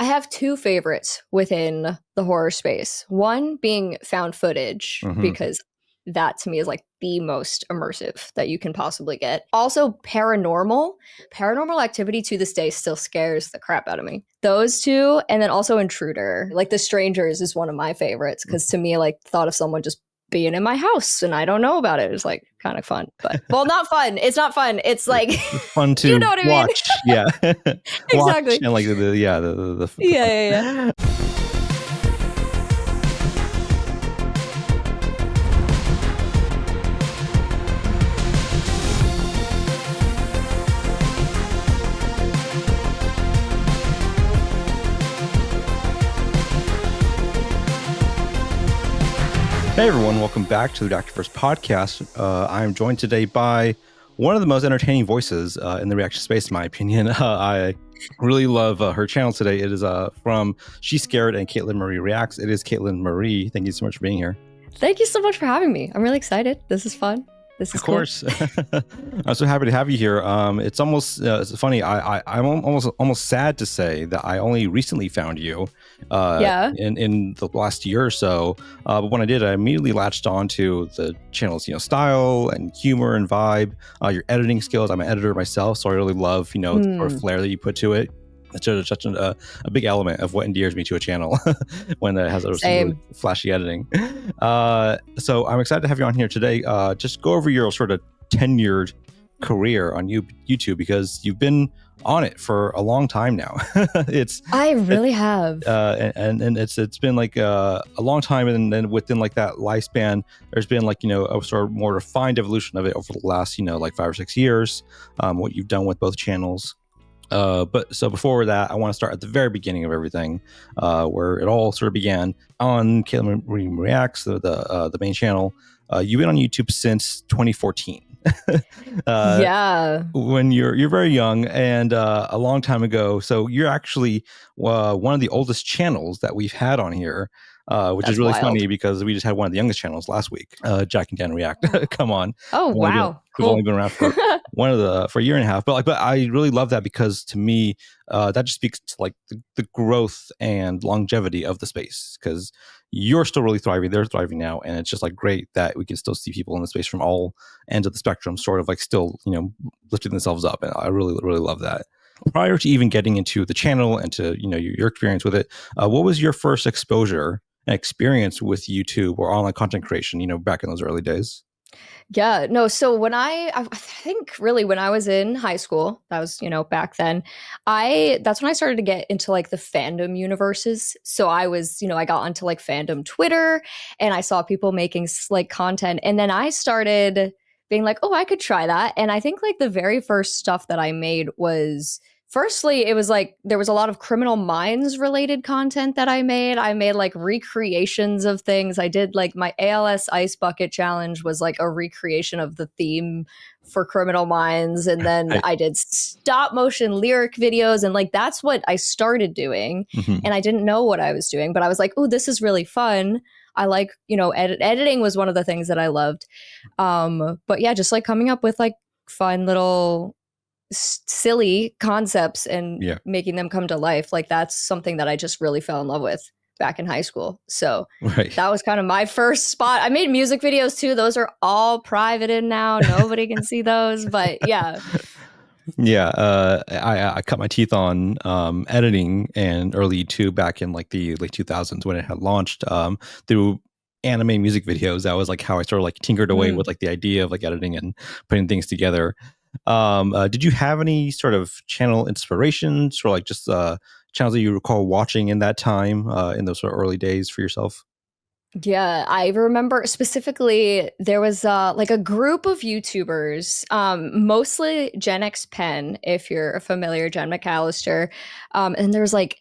have two favorites within the horror space. One being found footage, because that to me is like the most immersive that you can possibly get. Also paranormal activity to this day still scares the crap out of me. Those two, and then also Intruder. Like The Strangers is one of my favorites, because to me, like, thought of someone just being in my house and I don't know about it is like kind of fun. But well, not fun. It's not fun. It's like it's fun to you know what I mean? watch. Yeah. Exactly. Watch and like the yeah. Hey everyone, welcome back to the Reactorverse Podcast. I am joined today by one of the most entertaining voices in the reaction space, in my opinion. I really love her channel today. It is from She's Scared and Caitlin Marie Reacts. It is Caitlin Marie. Thank you so much for being here. Thank you so much for having me. I'm really excited. This is fun. This is of course. Cool. I'm so happy to have you here. It's almost it's funny. I'm almost sad to say that I only recently found you in the last year or so. But when I did, I immediately latched on to the channel's style and humor and vibe. Your editing skills. I'm an editor myself, so I really love the sort of flair that you put to it. It's such a big element of what endears me to a channel when it has really flashy editing. So I'm excited to have you on here today. Just go over your sort of tenured career on YouTube, because you've been on it for a long time now. I really have. And it's been like a long time, and then within like that lifespan, there's been like a sort of more refined evolution of it over the last like 5 or 6 years. What you've done with both channels. But so before that, I want to start at the very beginning of everything, where it all sort of began on Caitlin Marie Reacts, the main channel. You've been on YouTube since 2014. When you're very young and a long time ago. So you're actually one of the oldest channels that we've had on here. Which That's is really wild. Funny, because we just had one of the youngest channels last week, Jack and Dan React. Come on. Oh, wow. We've only been around for for a year and a half, but I really love that, because to me, that just speaks to like the growth and longevity of the space, because you're still really thriving. They're thriving now. And it's just like great that we can still see people in the space from all ends of the spectrum, sort of like still, lifting themselves up. And I really, really love that. Prior to even getting into the channel and to, your experience with it, what was your first exposure and experience with YouTube or online content creation, back in those early days? Yeah, no. So when I think really when I was in high school, that was, back then, that's when I started to get into like the fandom universes. So I was, I got onto like fandom Twitter, and I saw people making like content. And then I started being like, oh, I could try that. And I think like the very first stuff that I made was, firstly, it was like there was a lot of Criminal Minds related content that I made. I made like recreations of things. I did like my ALS Ice Bucket Challenge was like a recreation of the theme for Criminal Minds. And then I did stop motion lyric videos. And like that's what I started doing. And I didn't know what I was doing, but I was like, oh, this is really fun. I like, editing was one of the things that I loved. But yeah, just like coming up with like fun little silly concepts and making them come to life. Like that's something that I just really fell in love with back in high school. So that was kind of my first spot. I made music videos too. Those are all private in now. Nobody can see those, but yeah. I cut my teeth on editing and early YouTube back in like the late 2000s when it had launched through anime music videos. That was like how I sort of like tinkered away with like the idea of like editing and putting things together. Did you have any sort of channel inspirations, or like just channels that you recall watching in that time, in those sort of early days for yourself? Yeah, I remember specifically there was like a group of YouTubers, mostly Gen X Pen, if you're familiar, Jen McAllister. And there was like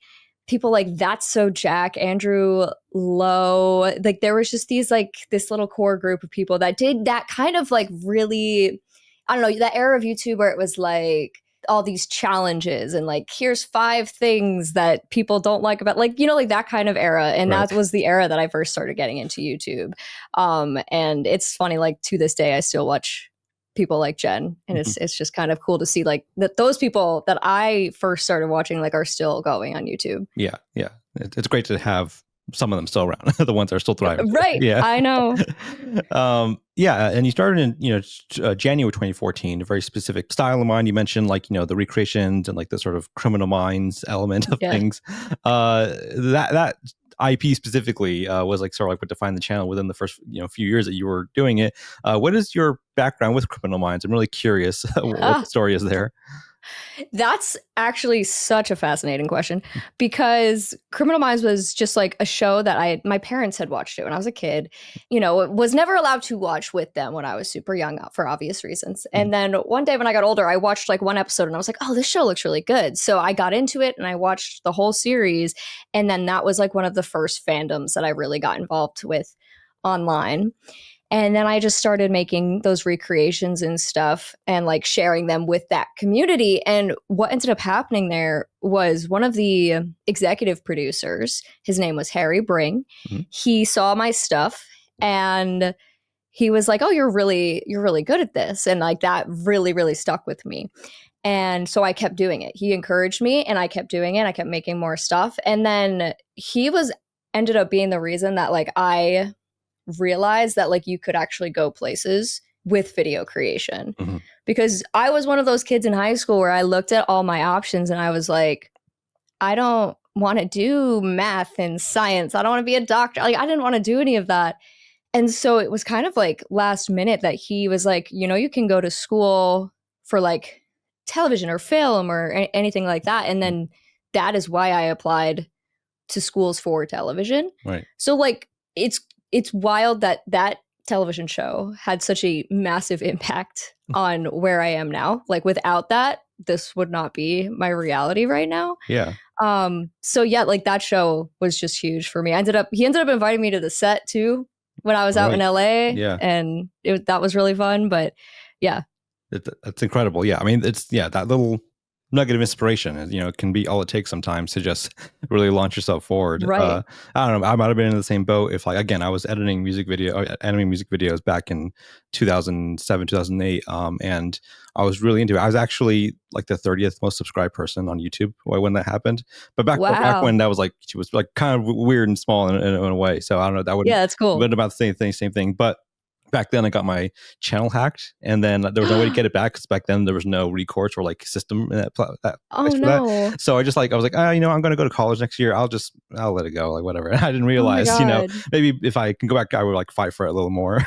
people like That's So Jack, Andrew Lowe. Like there was just this little core group of people that did that kind of like really, I don't know, that era of YouTube where it was like all these challenges and like, here's 5 things that people don't like about, like, like that kind of era. And that was the era that I first started getting into YouTube. And it's funny, like to this day, I still watch people like Jen, and Mhm. it's just kind of cool to see like that those people that I first started watching like are still going on YouTube. Yeah, yeah. It's great to have some of them still around, the ones that are still thriving. Right. Yeah. I know. Yeah, and you started in January 2014, a very specific style of mind. You mentioned like the recreations and like the sort of criminal minds element of Yeah. things. That IP specifically was like sort of like what defined the channel within the first few years that you were doing it. What is your background with criminal minds? I'm really curious what the story is there. That's actually such a fascinating question because Criminal Minds was just like a show that my parents had watched it when I was a kid. Was never allowed to watch with them when I was super young for obvious reasons. Mhm. And then one day when I got older, I watched like one episode and I was like, oh, this show looks really good. So I got into it and I watched the whole series. And then that was like one of the first fandoms that I really got involved with online. And then I just started making those recreations and stuff and like sharing them with that community. And what ended up happening there was one of the executive producers, his name was Harry Bring. Mhm. He saw my stuff and he was like, "Oh, you're really good at this." And like that really, really stuck with me. And so I kept doing it. He encouraged me and I kept doing it. I kept making more stuff. And then he was ended up being the reason that like I realize that like you could actually go places with video creation. Mhm. Because I was one of those kids in high school where I looked at all my options and I was like, I don't want to do math and science. I don't want to be a doctor. Like I didn't want to do any of that. And so it was kind of like last minute that he was like, you can go to school for like television or film or anything like that. And then that is why I applied to schools for television. Right. So like it's wild that that television show had such a massive impact on where I am now. Like without that, this would not be my reality right now. Yeah. So yeah, like that show was just huge for me. He ended up inviting me to the set too when I was out in Right. LA. Yeah. And that was really fun. But yeah. That's incredible. Yeah. I mean, that little nugget of inspiration, it can be all it takes sometimes to just really launch yourself forward. Right. I don't know. I might have been in the same boat if like, again, I was animating music videos back in 2007, 2008. And I was really into it. I was actually like the 30th most subscribed person on YouTube when that happened. But back Wow. when that was like, she was like kind of weird and small in a way. So I don't know, that would Yeah, that's cool. been about the same thing. But back then I got my channel hacked and then there was no way to get it back because back then there was no recourse or like system in that Oh place for no. that. So I was like, I'm going to go to college next year. I'll let it go. Like whatever. And I didn't Oh my realize, God. maybe if I can go back, I would like fight for it a little more.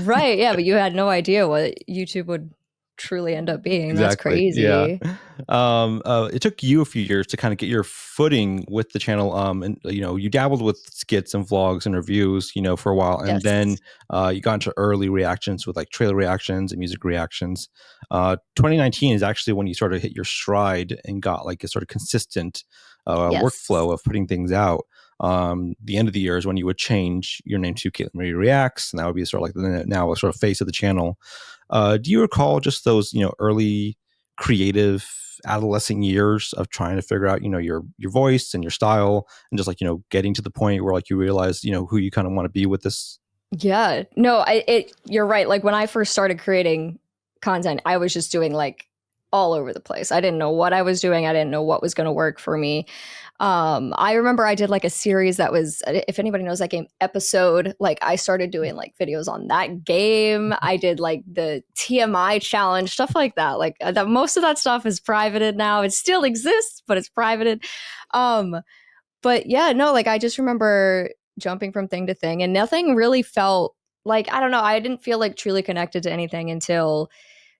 Right. Yeah. But you had no idea what YouTube would truly end up being. That's Exactly. Yeah. crazy. It took you a few years to kind of get your footing with the channel. And you dabbled with skits and vlogs and reviews, for a while, and Yes. then you got into early reactions with like trailer reactions and music reactions. 2019 is actually when you sort of hit your stride and got like a sort of consistent Yes. workflow of putting things out. The end of the year is when you would change your name to Caitlin Marie Reacts, and that would be sort of like the now sort of face of the channel. Do you recall just those, early creative adolescent years of trying to figure out, your voice and your style and just like, getting to the point where like you realize, who you kind of want to be with this? Yeah. No, you're right. Like when I first started creating content, I was just doing like all over the place. I didn't know what I was doing. I didn't know what was going to work for me. I remember I did like a series that was, if anybody knows that game, Episode, like I started doing like videos on that game. I did like the TMI challenge, stuff like that. Like most of that stuff is privated now. It still exists, but it's privated. But yeah, no, like I just remember jumping from thing to thing and nothing really felt like, I don't know, I didn't feel like truly connected to anything until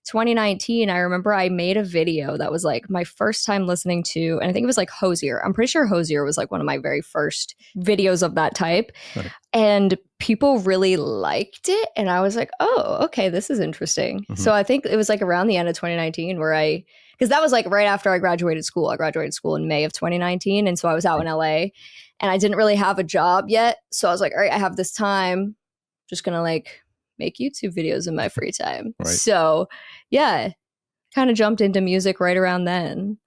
2019. I remember I made a video that was like my first time listening to, and I think it was like Hosier. I'm pretty sure Hosier was like one of my very first videos of that type. Right. And people really liked it. And I was like, oh, okay, this is interesting. Mhm. So I think it was like around the end of 2019 where because that was like right after I graduated school. I graduated school in May of 2019. And so I was out in LA and I didn't really have a job yet. So I was like, all right, I have this time. Just gonna like make YouTube videos in my free time. Right. So yeah, kind of jumped into music right around then.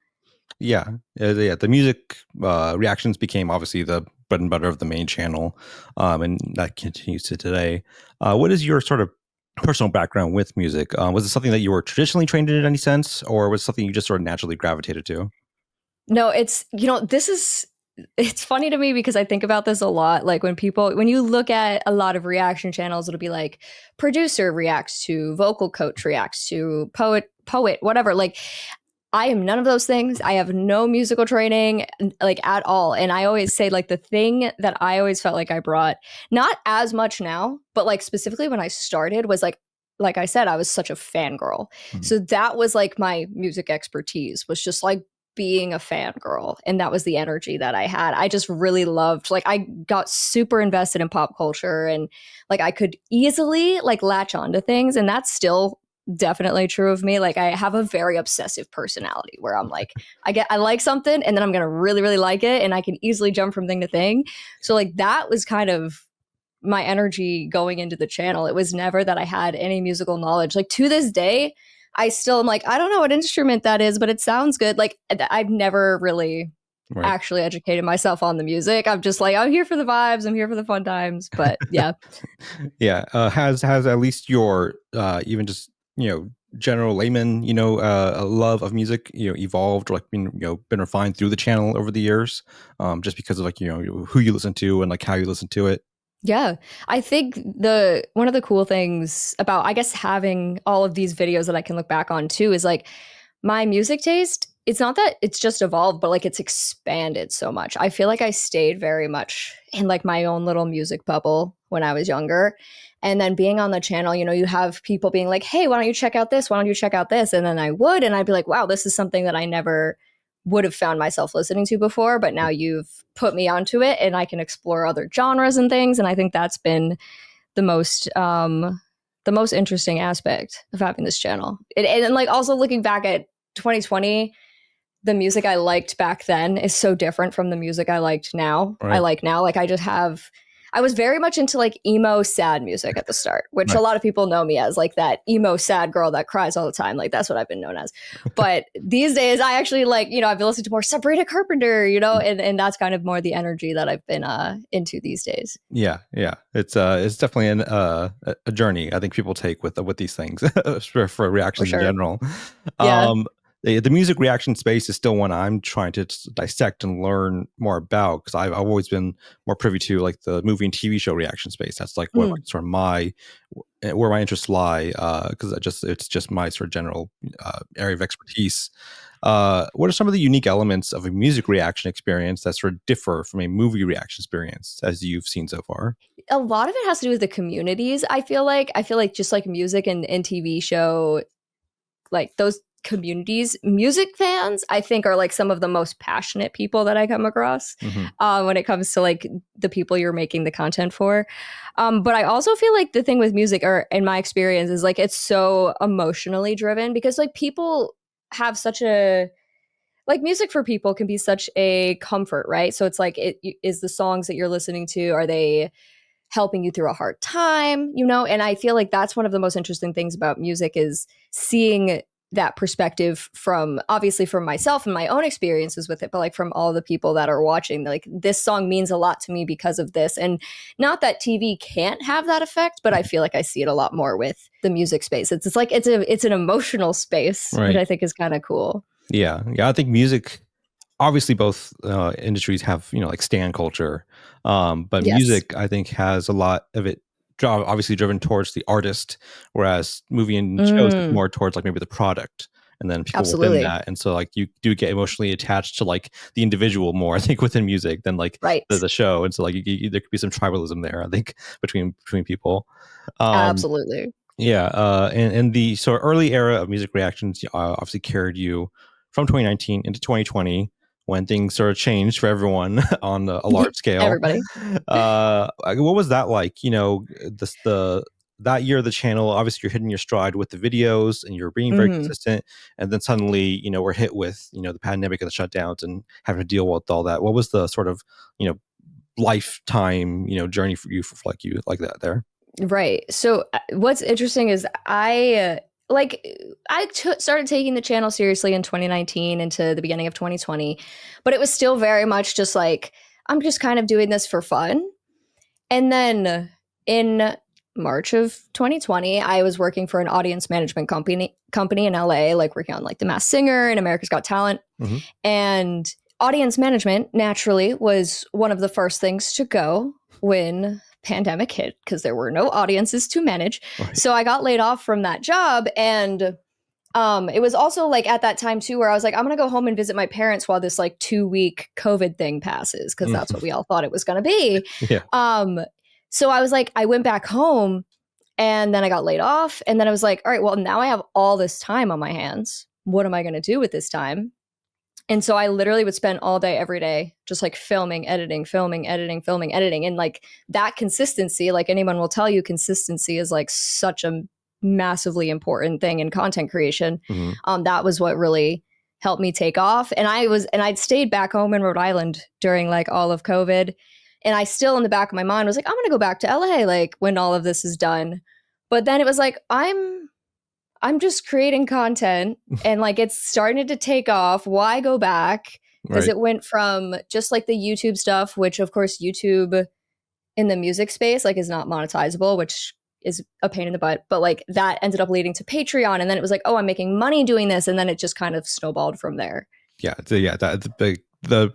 Yeah. The music reactions became obviously the bread and butter of the main channel. And that continues to today. What is your sort of personal background with music. Was it something that you were traditionally trained in any sense, or was it something you just sort of naturally gravitated to? No, it's funny to me because I think about this a lot. Like when you look at a lot of reaction channels, it'll be like producer reacts to, vocal coach reacts to, poet, whatever. Like I am none of those things. I have no musical training like at all. And I always say like the thing that I always felt like I brought, not as much now, but like specifically when I started was like I said, I was such a fangirl. Mhm. So that was like my music expertise was just like being a fangirl. And that was the energy that I had. I just really loved, like, I got super invested in pop culture and like I could easily like latch onto things. And that's still definitely true of me. Like, I have a very obsessive personality where I'm like, I like something and then I'm going to really, really like it. And I can easily jump from thing to thing. So, like, that was kind of my energy going into the channel. It was never that I had any musical knowledge. Like to this day, I still am like, I don't know what instrument that is, but it sounds good. Like I've never really Right. actually educated myself on the music. I'm just like, I'm here for the vibes. I'm here for the fun times. But yeah. Yeah. Has at least your even just general layman a love of music evolved, or like been refined through the channel over the years, just because of like who you listen to and like how you listen to it. Yeah. I think the one of the cool things about, I guess, having all of these videos that I can look back on too is like my music taste, it's not that it's just evolved, but like it's expanded so much. I feel like I stayed very much in like my own little music bubble when I was younger. And then being on the channel, you have people being like, hey, why don't you check out this? Why don't you check out this? And then I would, and I'd be like, wow, this is something that I never would have found myself listening to before, but now you've put me onto it and I can explore other genres and things. And I think that's been the most interesting aspect of having this channel. And like also looking back at 2020, the music I liked back then is so different from the music I liked now. I Right. like now. Like I was very much into like emo sad music at the start, which a Right. lot of people know me as like that emo sad girl that cries all the time. Like that's what I've been known as. But these days I actually like, I've been listening to more Sabrina Carpenter, and that's kind of more the energy that I've been into these days. Yeah, yeah. It's definitely a journey I think people take with these things for For reactions in sure. general. Yeah. Um, the music reaction space is still one I'm trying to dissect and learn more about, because I've always been more privy to like the movie and TV show reaction space. That's like where Mm. sort of where my interests lie, because it's just my sort of general area of expertise. What are some of the unique elements of a music reaction experience that sort of differ from a movie reaction experience as you've seen so far? A lot of it has to do with the communities. I feel like just like music and TV show, like those communities, music fans, I think are like some of the most passionate people that I come across Hmm. when it comes to like the people you're making the content for. But I also feel like the thing with music, or in my experience, is like it's so emotionally driven because like people have such a like music for people can be such a comfort, right? So it's like it is the songs that you're listening to, are they helping you through a hard time, and I feel like that's one of the most interesting things about music is seeing that perspective from obviously from myself and my own experiences with it, but like from all the people that are watching, like this song means a lot to me because of this. And not that TV can't have that effect, but I feel like I see it a lot more with the music space. It's like it's an emotional space, which Right. I think is kind of cool. Yeah. Yeah. I think music, obviously both industries have like stan culture, but Yes. music I think has a lot of it obviously driven towards the artist, whereas movie and shows is Mm, more towards like maybe the product and then people within absolutely. that. And so like you do get emotionally attached to like the individual more I think within music than like Right. the show. And so like there could be some tribalism there I think between people. um Absolutely. yeah, and the sort of early era of music reactions obviously carried you from 2019 into 2020, when things sort of changed for everyone on a large scale. Everybody. What was that like? The that year, the channel, obviously you're hitting your stride with the videos and you're being very Mhm. consistent, and then suddenly, we're hit with the pandemic and the shutdowns and having to deal with all that. What was the sort of you know lifetime journey for you like that there? Right. So what's interesting is like started taking the channel seriously in 2019 into the beginning of 2020, but it was still very much just like I'm just kind of doing this for fun. And then in March of 2020, I was working for an audience management company in LA, like working on like The Masked Singer and America's Got Talent. Mm-hmm. And audience management naturally was one of the first things to go when pandemic hit, because there were no audiences to manage. Right. So I got laid off from that job. And it was also like at that time too, where I was like, I'm going to go home and visit my parents while this like 2-week COVID thing passes. Cause that's what we all thought it was going to be. Yeah. So I was like, I went back home and then I got laid off. And then I was like, all right, well, now I have all this time on my hands. What am I going to do with this time? And so I literally would spend all day, every day, just like filming, editing. And like that consistency, like anyone will tell you, consistency is like such a massively important thing in content creation. Mm-hmm. That was what really helped me take off. And I'd stayed back home in Rhode Island during like all of COVID. And I still in the back of my mind was like, I'm going to go back to LA, like when all of this is done. But then it was like, I'm just creating content and like it's starting to take off. Why go back? Because It went from just like the YouTube stuff, which of course YouTube in the music space like is not monetizable, which is a pain in the butt. But like that ended up leading to Patreon. And then it was like, oh, I'm making money doing this. And then it just kind of snowballed from there. Yeah. The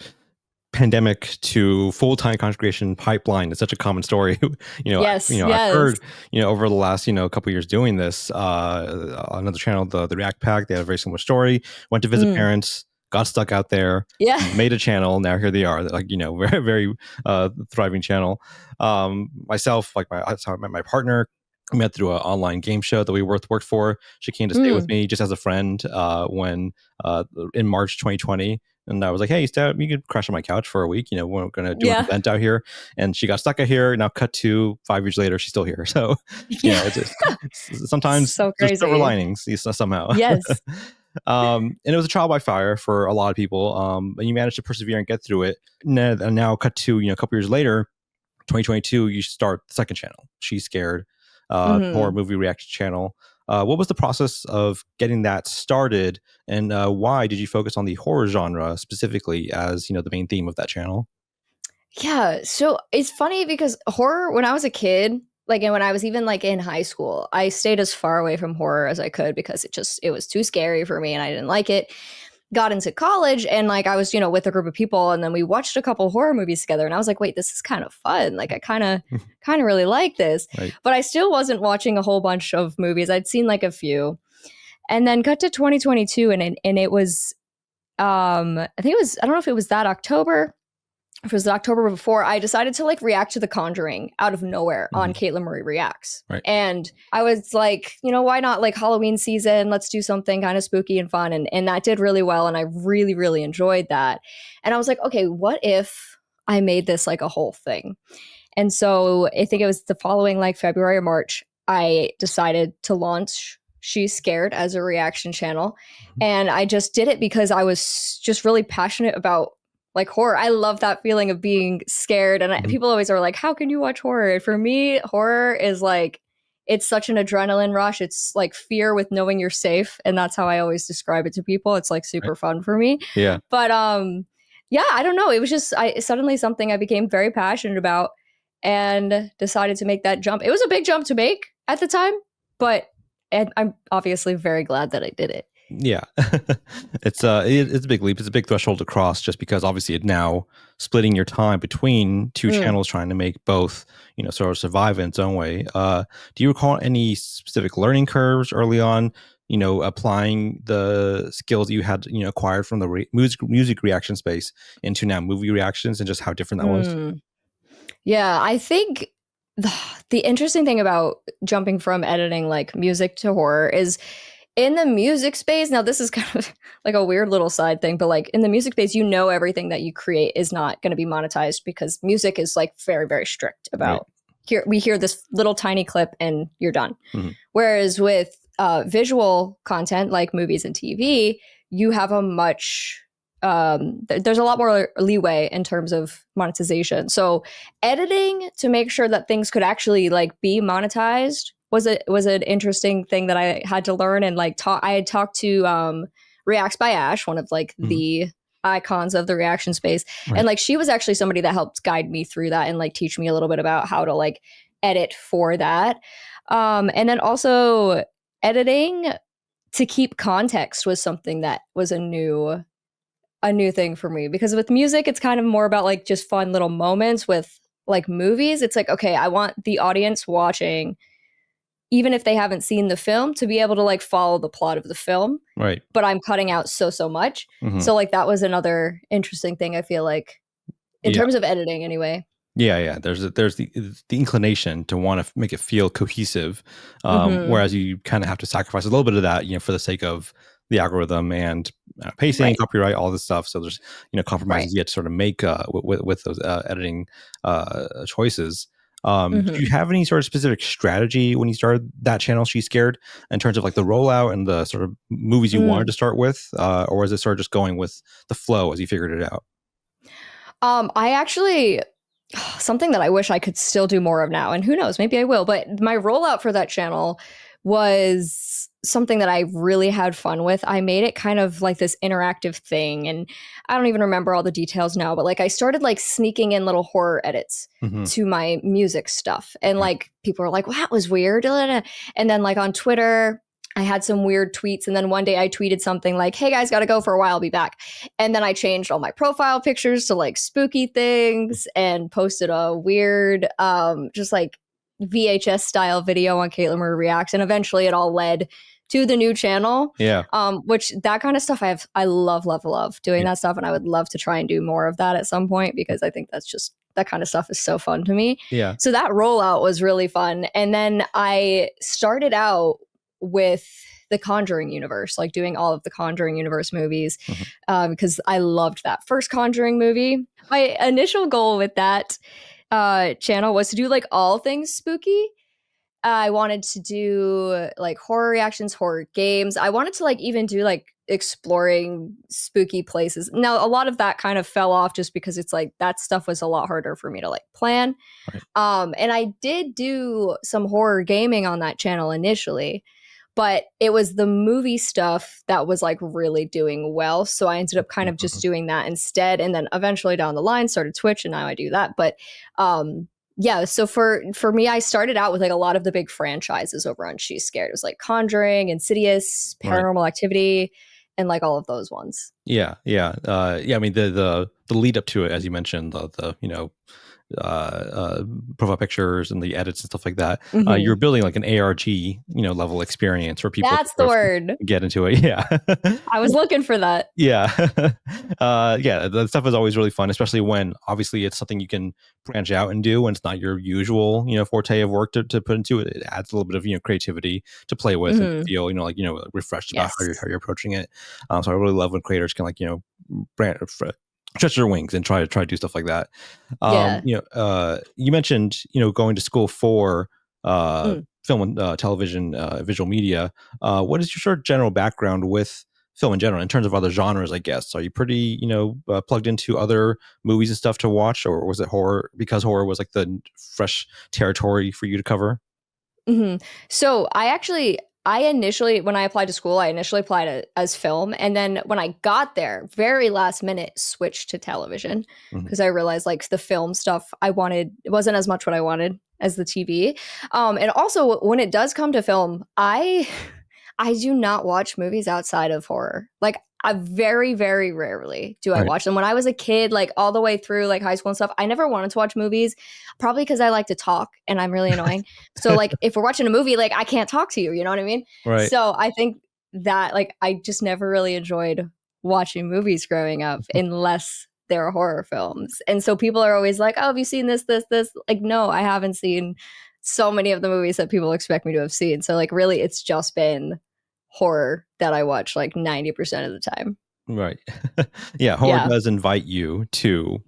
pandemic to full-time content creation pipeline is such a common story. Yes. I've heard, over the last, couple of years doing this, another channel, the React Pack, they had a very similar story, went to visit parents, got stuck out there, made a channel. Now here they are, like, very, very thriving channel. Myself, like my partner, I met through an online game show that we worked for. She came to stay with me just as a friend when in March 2020. And I was like, hey, you could crash on my couch for a week. We're going to do an event out here. And she got stuck out here. Now cut to 5 years later, she's still here. So, it's just, sometimes so crazy. There's silver linings somehow. Yes. And it was a trial by fire for a lot of people. And you managed to persevere and get through it. And now cut to, a couple years later, 2022, you start the second channel, She's Scared, horror movie reaction channel. What was the process of getting that started, and why did you focus on the horror genre specifically as, the main theme of that channel? Yeah, so it's funny because horror, when I was a kid, like, and when I was even like in high school, I stayed as far away from horror as I could because it was too scary for me and I didn't like it. Got into college and like I was, with a group of people and then we watched a couple horror movies together and I was like, wait, this is kind of fun. Like I kind of really like this. Right. But I still wasn't watching a whole bunch of movies. I'd seen like a few. And then cut to 2022 and it was I think it was, I don't know if it was that October. If it was the October before, I decided to like react to The Conjuring out of nowhere on Caitlin Marie Reacts. Right. And I was like, why not, like Halloween season? Let's do something kind of spooky and fun. And that did really well. And I really, really enjoyed that. And I was like, okay, what if I made this like a whole thing? And so I think it was the following like February or March, I decided to launch She's Scared as a reaction channel. And I just did it because I was just really passionate about like horror. I love that feeling of being scared. And people always are like, how can you watch horror? And for me, horror is like, it's such an adrenaline rush. It's like fear with knowing you're safe. And that's how I always describe it to people. It's like super fun for me. Yeah. But yeah, I don't know. It was just suddenly something I became very passionate about and decided to make that jump. It was a big jump to make at the time, but I'm obviously very glad that I did it. Yeah, it's a big leap. It's a big threshold to cross just because obviously it now splitting your time between two channels trying to make both, sort of survive in its own way. Do you recall any specific learning curves early on, applying the skills you had, acquired from the music reaction space into now movie reactions and just how different that was? Yeah, I think the interesting thing about jumping from editing like music to horror is in the music space, now this is kind of like a weird little side thing, but like in the music space, everything that you create is not going to be monetized because music is like very, very strict about we hear this little tiny clip and you're done. Whereas with visual content like movies and TV, you have a much there's a lot more leeway in terms of monetization. So editing to make sure that things could actually like be monetized was an interesting thing that I had to learn. And like I had talked to Reacts by Ash, one of like the icons of the reaction space. And like she was actually somebody that helped guide me through that and like teach me a little bit about how to like edit for that. And then also editing to keep context was something that was a new thing for me, because with music it's kind of more about like just fun little moments. With like movies, it's like, okay, I want the audience watching, even if they haven't seen the film, to be able to like follow the plot of the film. Right. But I'm cutting out so much. Mm-hmm. So like that was another interesting thing, I feel like, in terms of editing anyway. Yeah. There's the inclination to want to make it feel cohesive, whereas you kind of have to sacrifice a little bit of that, for the sake of the algorithm and pacing, Right. copyright, all this stuff. So there's compromises you have to sort of make with those editing choices. Do you have any sort of specific strategy when you started that channel, She's Scared, in terms of like the rollout and the sort of movies you wanted to start with, or was it sort of just going with the flow as you figured it out? I actually, something that I wish I could still do more of now, and who knows, maybe I will, but my rollout for that channel was something that I really had fun with. I made it kind of like this interactive thing, and I don't even remember all the details now, but like I started like sneaking in little horror edits to my music stuff, and like people were like, well, that was weird. And then like on Twitter, I had some weird tweets, and then one day I tweeted something like, hey guys, gotta go for a while, I'll be back. And then I changed all my profile pictures to like spooky things and posted a weird just like VHS style video on Caitlin Marie Reacts, and eventually it all led to the new channel. Yeah. Which that kind of stuff I love doing that stuff, and I would love to try and do more of that at some point, because I think that's just, that kind of stuff is so fun to me. Yeah. So that rollout was really fun. And then I started out with the Conjuring universe, like doing all of the Conjuring universe movies, because I loved that first Conjuring movie. My initial goal with that channel was to do like all things spooky. I wanted to do like horror reactions, horror games. I wanted to like even do like exploring spooky places. Now, a lot of that kind of fell off just because it's like that stuff was a lot harder for me to like plan. Right. And I did do some horror gaming on that channel initially, but it was the movie stuff that was like really doing well. So I ended up kind of just doing that instead. And then eventually down the line started Twitch, and now I do that. But yeah, so for me, I started out with like a lot of the big franchises over on She's Scared. It was like Conjuring, Insidious, Paranormal Activity, and like all of those ones. Yeah. I mean, the lead up to it, as you mentioned, the profile pictures and the edits and stuff like that. You're building like an ARG, level experience for people. That's the word. Get into it. Yeah. I was looking for that. Yeah. That stuff is always really fun, especially when obviously it's something you can branch out and do, and it's not your usual, forte of work to put into it. It adds a little bit of, creativity to play with and feel, refreshed about how you're approaching it. So I really love when creators can stretch their wings and try to do stuff like that. You mentioned, going to school for film and television, visual media. What is your sort of general background with film in general in terms of other genres, I guess? Are you pretty, plugged into other movies and stuff to watch, or was it horror because horror was like the fresh territory for you to cover? So I initially, when I applied to school, I initially applied as film. And then when I got there, very last minute, switched to television, because I realized like the film stuff I wanted, it wasn't as much what I wanted as the TV. And also when it does come to film, I do not watch movies outside of horror. Like I very, very rarely do I watch them. When I was a kid, like all the way through like high school and stuff, I never wanted to watch movies, probably because I like to talk and I'm really annoying. So like if we're watching a movie, like I can't talk to you, you know what I mean? Right. So I think that like I just never really enjoyed watching movies growing up unless they're horror films. And so people are always like, oh, have you seen this? Like, no, I haven't seen so many of the movies that people expect me to have seen. So like really it's just been horror that I watch like 90% of the time. Right. Yeah. Horror does invite you to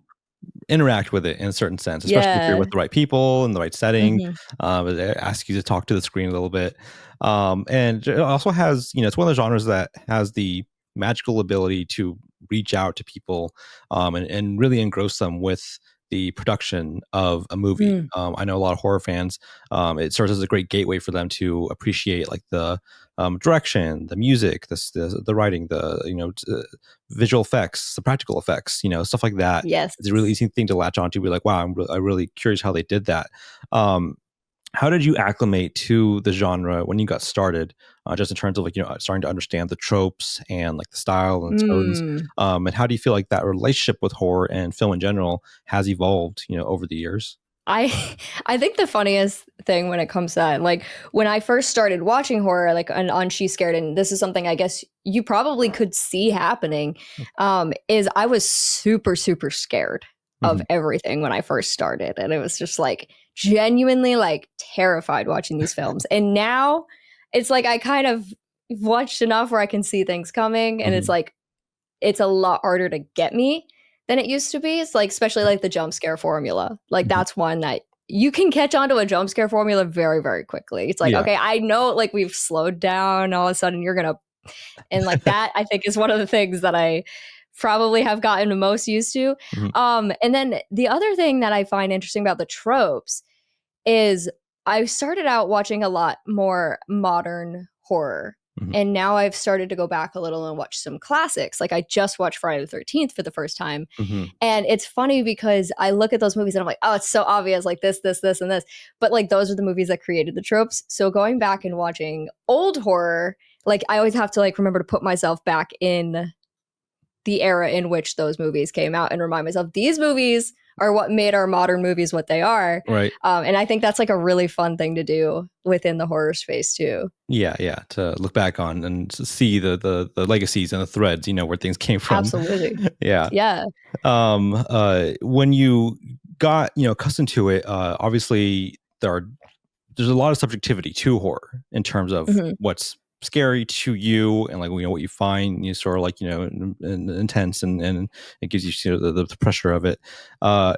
interact with it in a certain sense, especially if you're with the right people in the right setting. It asks you to talk to the screen a little bit. And it also has, it's one of the genres that has the magical ability to reach out to people and really engross them with the production of a movie. I know a lot of horror fans, it serves as a great gateway for them to appreciate like the direction, the music, the writing, the visual effects, the practical effects, stuff like that. Yes, it's a really easy thing to latch onto. Be like, wow, I'm really curious how they did that. how did you acclimate to the genre when you got started? Just in terms of like, starting to understand the tropes and like the style and tones. Mm. And how do you feel like that relationship with horror and film in general has evolved, over the years? I I think the funniest thing when it comes to that, like when I first started watching horror, like on She's Scared, and this is something I guess you probably could see happening, is I was super, super scared of Mhm. everything when I first started. And it was just like genuinely like terrified watching these films. And now it's like I kind of watched enough where I can see things coming, and it's Mhm. like it's a lot harder to get me than it used to be. It's like, especially like the jump scare formula. Like Mhm. that's one that you can catch onto a jump scare formula very, very quickly. It's like, Yeah. okay, I know like we've slowed down. All of a sudden you're gonna, and like that, I think is one of the things that I probably have gotten the most used to. Mhm. And then the other thing that I find interesting about the tropes is I started out watching a lot more modern horror. Mhm. And now I've started to go back a little and watch some classics. Like I just watched Friday the 13th for the first time. Mhm. And it's funny because I look at those movies and I'm like, oh, it's so obvious, like this, and this. But like those are the movies that created the tropes. So going back and watching old horror, like I always have to like remember to put myself back in the era in which those movies came out and remind myself these movies are what made our modern movies what they are. Right. And I think that's like a really fun thing to do within the horror space too. Yeah, yeah. To look back on and to see the legacies and the threads, where things came from. Absolutely. Yeah. Yeah. When you got, accustomed to it, obviously there's a lot of subjectivity to horror in terms of Mhm. what's scary to you and like what you find sort of like intense and it gives you, the pressure of it.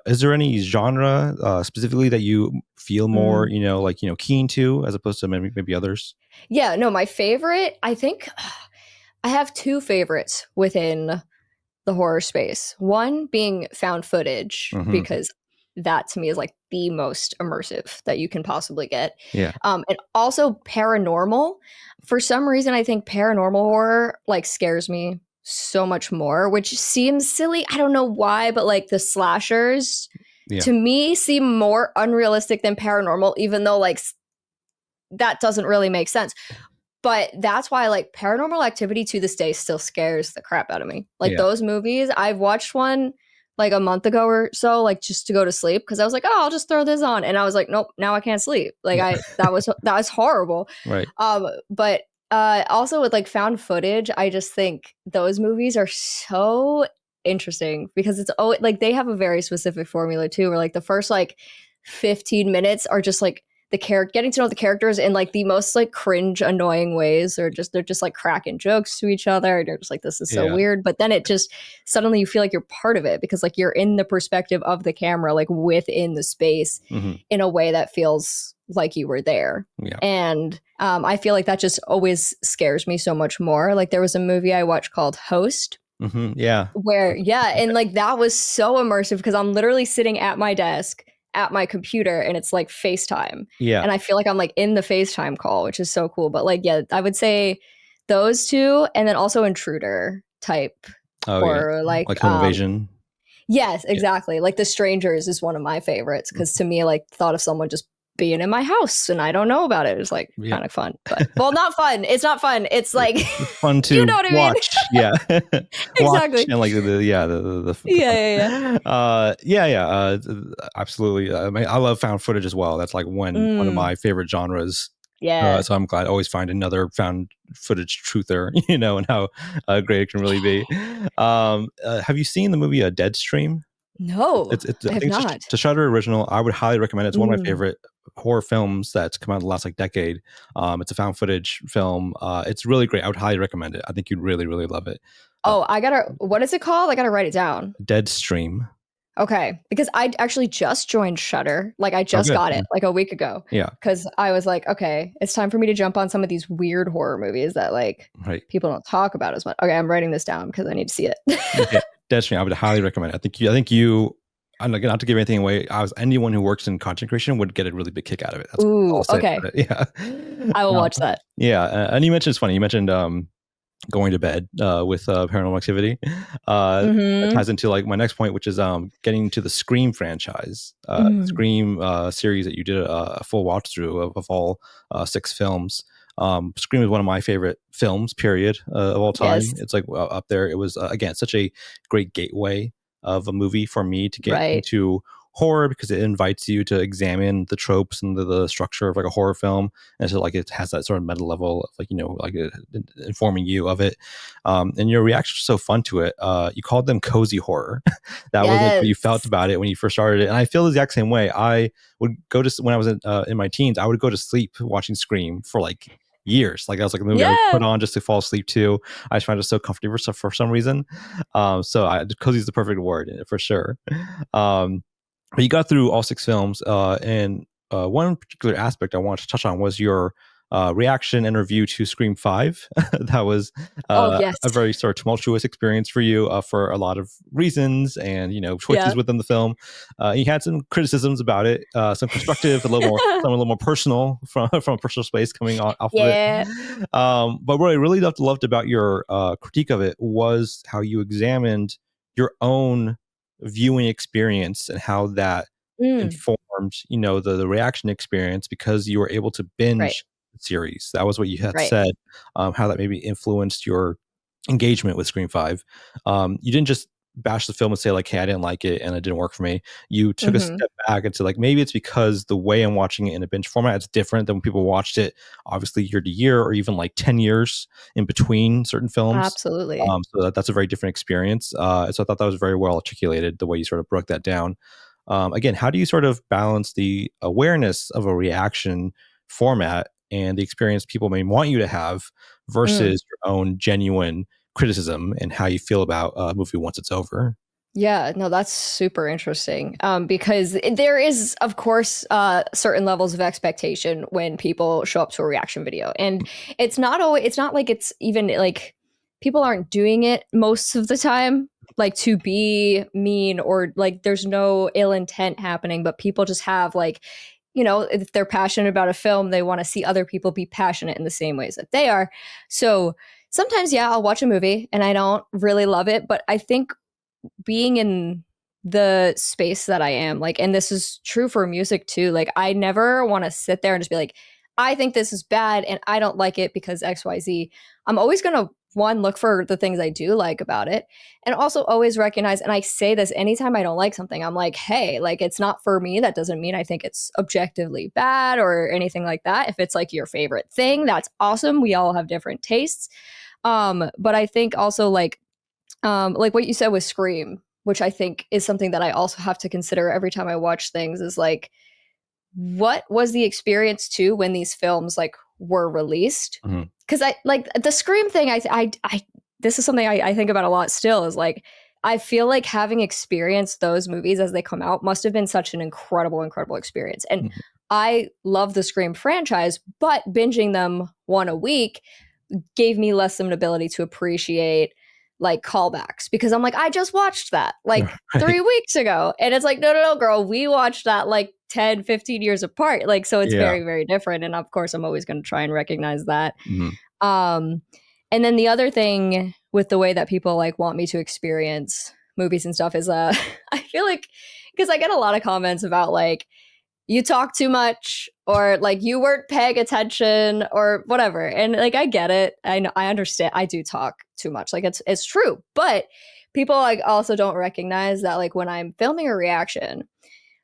Is there any genre specifically that you feel more Mm. keen to as opposed to maybe others? Yeah, no, my favorite, I think I have two favorites within the horror space. One being found footage, Hmm. because that to me is like the most immersive that you can possibly get. Yeah. And also paranormal. For some reason, I think paranormal horror like scares me so much more, which seems silly. I don't know why, but like the slashers Yeah. to me seem more unrealistic than paranormal, even though like that doesn't really make sense. But that's why like Paranormal Activity to this day still scares the crap out of me. Like Yeah. those movies, I've watched one like a month ago or so, like just to go to sleep because I was like, oh, I'll just throw this on, and I was like, nope, now I can't sleep. Like Yeah. that was horrible. Right. But also with like found footage, I just think those movies are so interesting because it's like they have a very specific formula too, where like the first like 15 minutes are just like the character getting to know the characters in like the most like cringe annoying ways, or just they're just like cracking jokes to each other and you're just like this is so Yeah. weird, but then it just suddenly you feel like you're part of it because like you're in the perspective of the camera, like within the space, Hmm. in a way that feels like you were there. Yeah. And I feel like that just always scares me so much more. Like there was a movie I watched called Host, Hmm. Yeah. where yeah, and like that was so immersive because I'm literally sitting at my desk at my computer and it's like FaceTime, Yeah. and I feel like I'm like in the FaceTime call, which is so cool. But like yeah, I would say those two, and then also Intruder type Oh yeah. horror, like Like home invasion. yes, Yeah. exactly, like The Strangers is one of my favorites because to me like thought of someone just being in my house and I don't know about it is like Yeah. kind of fun, but well, not fun, it's not fun, it's like It's fun you to know what I mean. watch. Yeah. Watch Exactly. and like the Yeah, yeah, yeah. yeah, absolutely. I mean, I love found footage as well. That's like one of Mm, my favorite genres. yeah. So I'm glad I always find another found footage truther, and how great it can really be. Have you seen the movie Deadstream? No, It's I I have think not. it's a Shudder original. I would highly recommend it. It's one of my Mm. favorite horror films that's come out in the last like decade. It's a found footage film. It's really great. I would highly recommend it. I think you'd really, really love it. Uh, Oh, I gotta, what is it called? I gotta write it down. Deadstream. Okay, because I actually just joined Shudder. Like I Oh, just good. got it like a week ago. Yeah. Because I was like, okay, it's time for me to jump on some of these weird horror movies that like Right. people don't talk about as much. Okay, I'm writing this down because I need to see it. Yeah. Deadstream. I would highly recommend it. I think you. I'm not to give anything away. Anyone who works in content creation would get a really big kick out of it. That's all Ooh, I'll say okay. about it. Yeah. I will watch that. Yeah. And you mentioned it's funny. You mentioned going to bed with Paranormal Activity. That Mm-hmm. ties into like my next point, which is getting to the Scream franchise, Mm. Scream series that you did a full watch through of all 6 films. Scream is one of my favorite films, period, of all time. Yes. It's like up there. It was again such a great gateway of a movie for me to get Right. into horror, because it invites you to examine the tropes and the structure of like a horror film, and so like it has that sort of meta level of like, you know, like informing you of it. And your reactions are so fun to it. You called them cozy horror. That was like what you felt Yes. about it when you first started it, and I feel the exact same way. I would go to, when I was in my teens, I would go to sleep watching Scream for like years. Like that was like a movie I would Yeah. put on just to fall asleep to. I just find it so comfortable for some reason. Cozy is the perfect word for sure. Um, but you got through all 6 films, and one particular aspect I wanted to touch on was your reaction and review to Scream 5. That was Oh, yes. a very sort of tumultuous experience for you, for a lot of reasons and, you know, choices Yeah. within the film. You had some criticisms about it, some constructive, some a little more personal from a personal space coming off of it. Yeah. But what I really loved about your critique of it was how you examined your own viewing experience and how that Mm. informed, you know, the reaction experience, because you were able to Right. binge the series. That was what you had Right. said. How that maybe influenced your engagement with Scream 5. You didn't just bash the film and say like, hey, I didn't like it and it didn't work for me. You took a Mm-hmm. step back and said like, maybe it's because the way I'm watching it in a binge format, it's different than when people watched it obviously year to year, or even like 10 years in between certain films. Absolutely. So that's a very different experience. So I thought that was very well articulated, the way you sort of broke that down. Again, how do you sort of balance the awareness of a reaction format and the experience people may want you to have Mm. versus your own genuine criticism and how you feel about a movie once it's over? Yeah, no, that's super interesting. Because there is, of course, certain levels of expectation when people show up to a reaction video, and it's not always. It's not like it's even like people aren't doing it most of the time, like to be mean or like there's no ill intent happening, but people just have like, you know, if they're passionate about a film, they want to see other people be passionate in the same ways that they are. So sometimes, yeah, I'll watch a movie and I don't really love it, but I think being in the space that I am, like, and this is true for music too, like, I never want to sit there and just be like, I think this is bad and I don't like it because XYZ. I'm always going to, one, look for the things I do like about it, and also always recognize, and I say this anytime I don't like something, I'm like, hey, like, it's not for me. That doesn't mean I think it's objectively bad or anything like that. If it's like your favorite thing, that's awesome. We all have different tastes. But I think also like what you said with Scream, which I think is something that I also have to consider every time I watch things, is like, what was the experience too when these films like were released? Mhm. Because I like the Scream thing. I this is something I think about a lot still. Is like I feel like having experienced those movies as they come out must have been such an incredible experience. And Mhm. I love the Scream franchise, but binging them one a week gave me less of an ability to appreciate like callbacks, because I'm like, I just watched that like Right. 3 weeks ago. And it's like, no, girl, we watched that like 10, 15 years apart. Like, so it's Yeah. very different. And of course, I'm always going to try and recognize that. Mhm. Um, and then the other thing with the way that people like want me to experience movies and stuff is I feel like, because I get a lot of comments about like, you talk too much or like you weren't paying attention or whatever. And like I get it. I know, I understand. I do talk too much. Like it's true. But people like also don't recognize that like when I'm filming a reaction,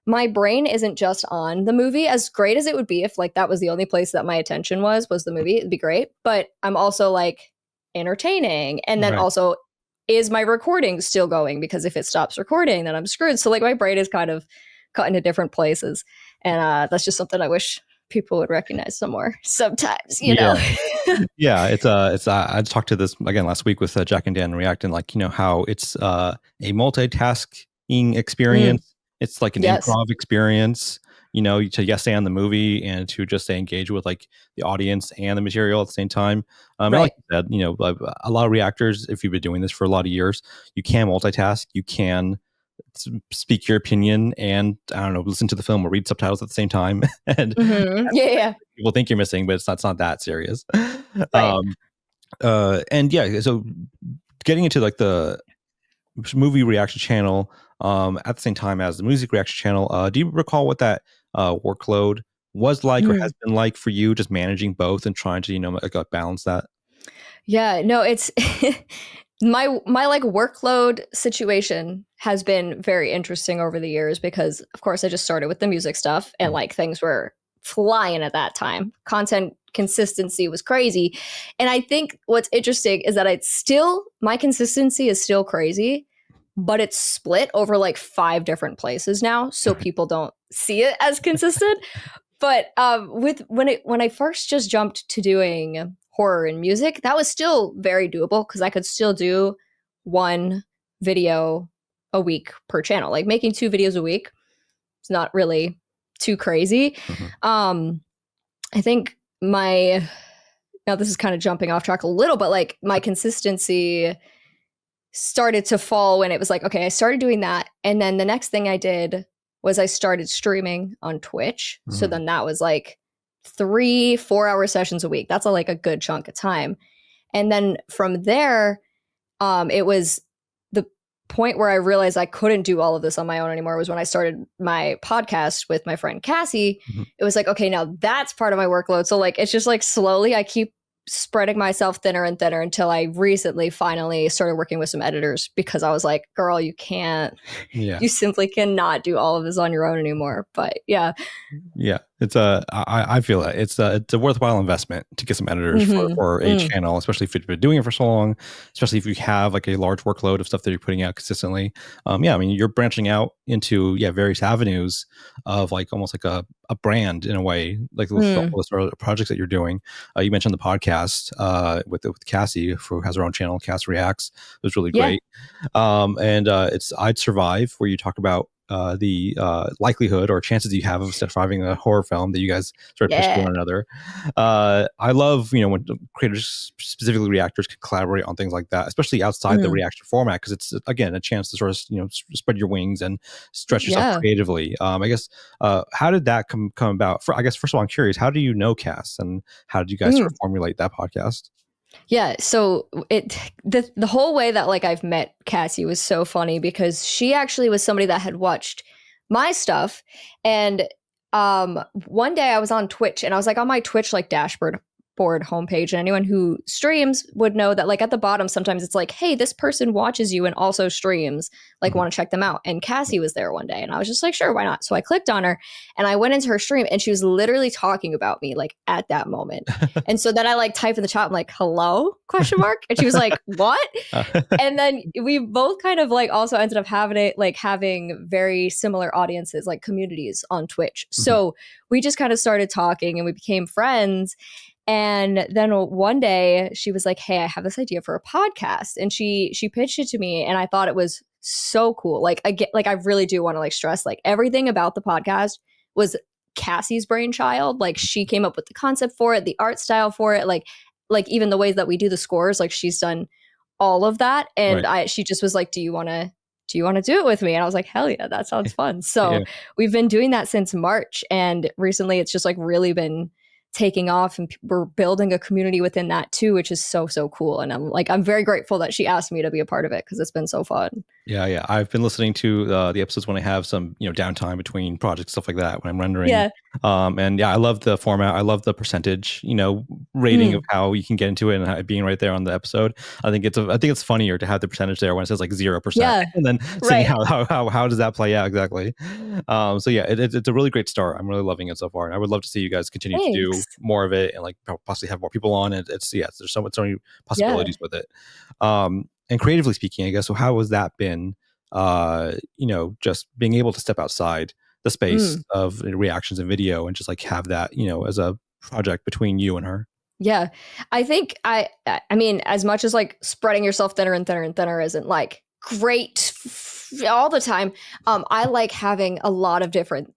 my brain isn't just on the movie. As great as it would be if like that was the only place that my attention was the movie, it'd be great. But I'm also like entertaining. And then Right. also, is my recording still going? Because if it stops recording, then I'm screwed. So like my brain is kind of cut into different places. And that's just something I wish people would recognize some more sometimes, you know? Yeah. Yeah, it's I talked to this again last week with Jack and Dan React, and like, you know, how it's a multitasking Mm, experience. It's like an yes. improv experience, you know, to yes and the movie and to just engage with like the audience and the material at the same time. And like Right. you said, you know, a lot of reactors, if you've been doing this for a lot of years, you can multitask. You can speak your opinion and, I don't know, listen to the film or read subtitles at the same time. And Yeah. people think you're missing, but it's not that serious. Right. um And yeah, so getting into like the movie reaction channel at the same time as the music reaction channel, do you recall what that workload was like or has been like for you, just managing both and trying to, like, balance that? Yeah, no, it's my like workload situation has been very interesting over the years because of course I just started with the music stuff and like things were flying at that time. Content consistency was crazy. And I think what's interesting is that my consistency is still crazy, but it's split over like 5 different places now. So people don't see it as consistent. But with when I first just jumped to doing horror and music, that was still very doable because I could still do one video a week per channel. Like making 2 videos a week, it's not really too crazy. I think now this is kind of jumping off track a little, but like my consistency started to fall when it was like, okay, I started doing that. And then the next thing I did was I started streaming on Twitch. So then that was like 3-4 hour sessions a week. That's like a good chunk of time. And then from there, it was the point where I realized I couldn't do all of this on my own anymore was when I started my podcast with my friend Cassie. It was like, okay, now that's part of my workload. So like, it's just like slowly I keep spreading myself thinner and thinner until I recently finally started working with some editors because I was like, girl, you simply cannot do all of this on your own anymore. But yeah. It's I feel that it's a worthwhile investment to get some editors for a channel, especially if you've been doing it for so long, especially if you have like a large workload of stuff that you're putting out consistently. I mean, you're branching out into various avenues of like almost like a brand in a way, like all those other projects that you're doing. You mentioned the podcast with Cassie, who has her own channel, Cass Reacts. It was really great. And it's I'd Survive, where you talk about the likelihood or chances you have of surviving a horror film that you guys sort of pitch to one another. I love, when creators, specifically reactors, can collaborate on things like that, especially outside the reaction format, because it's, again, a chance to sort of, spread your wings and stretch yourself creatively. I guess, how did that come about? I guess, first of all, I'm curious, how do you know Cass, and how did you guys sort of formulate that podcast? Yeah, so the whole way that like I've met Cassie was so funny because she actually was somebody that had watched my stuff, and one day I was on Twitch and I was like on my Twitch like dashboard homepage, and anyone who streams would know that like at the bottom sometimes it's like, hey, this person watches you and also streams, like want to check them out. And Cassie was there one day and I was just like, sure, why not? So I clicked on her and I went into her stream and she was literally talking about me like at that moment. And so then I like typed in the chat, I'm like, hello, ? And she was like, what? And then we both kind of like also ended up having very similar audiences, like communities on Twitch. So we just kind of started talking and we became friends. And then one day she was like, hey, I have this idea for a podcast. And she pitched it to me and I thought it was so cool. Like I really do want to like stress like everything about the podcast was Cassie's brainchild. Like she came up with the concept for it, the art style for it, like even the ways that we do the scores, like she's done all of that. And she just was like, do you want to do it with me? And I was like, hell yeah, that sounds fun. So we've been doing that since March. And recently it's just like really been taking off, and we're building a community within that too, which is so cool. And I'm very grateful that she asked me to be a part of it because it's been so fun. Yeah. I've been listening to the episodes when I have some downtime between projects, stuff like that, when I'm rendering. And I love the format. I love the percentage rating of how you can get into it and it being right there on the episode. I think it's funnier to have the percentage there when it says like 0%, and then seeing how does that play out exactly. It's a really great start. I'm really loving it so far, and I would love to see you guys continue to do more of it and like possibly have more people on it. There's so many possibilities with it. And creatively speaking, I guess, so how has that been, just being able to step outside the space of reactions and video and just like have that, as a project between you and her? Yeah, I think I mean, as much as like spreading yourself thinner and thinner and thinner isn't like great all the time, I like having a lot of different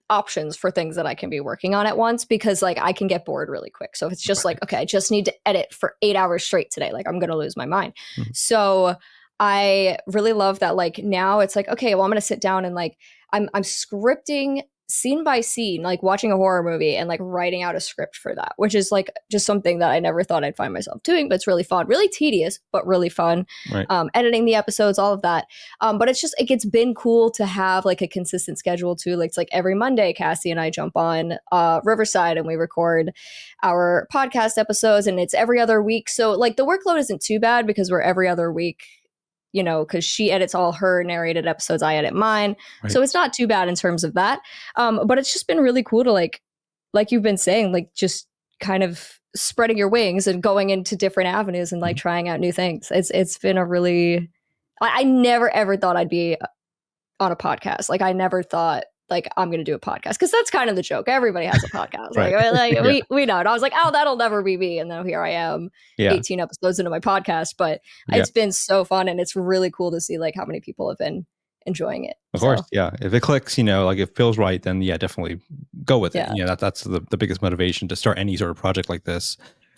options for things that I can be working on at once, because like I can get bored really quick. So if it's just like, okay, I just need to edit for 8 hours straight today, like I'm going to lose my mind. So I really love that. Like now it's like, okay, well, I'm going to sit down and like, I'm scripting scene by scene, like watching a horror movie and like writing out a script for that, which is like just something that I never thought I'd find myself doing, but it's really fun, really tedious, but really fun. Right. Editing the episodes, all of that. But it's been cool to have like a consistent schedule too. Like it's like every Monday, Cassie and I jump on Riverside and we record our podcast episodes, and it's every other week. So like the workload isn't too bad because we're every other week, you know, because she edits all her narrated episodes, I edit mine. Right. So it's not too bad in terms of that. But it's just been really cool to like you've been saying, like just kind of spreading your wings and going into different avenues and like trying out new things. It's been a really, I never ever thought I'd be on a podcast. Like I never thought like I'm going to do a podcast, because that's kind of the joke. Everybody has a podcast. Right. We know it. I was like, oh, that'll never be me. And then here I am, 18 episodes into my podcast. But it's been so fun, and it's really cool to see like how many people have been enjoying it. Of course, yeah. If it clicks, you know, like if it feels right, then definitely go with it. You know, that's the biggest motivation to start any sort of project like this.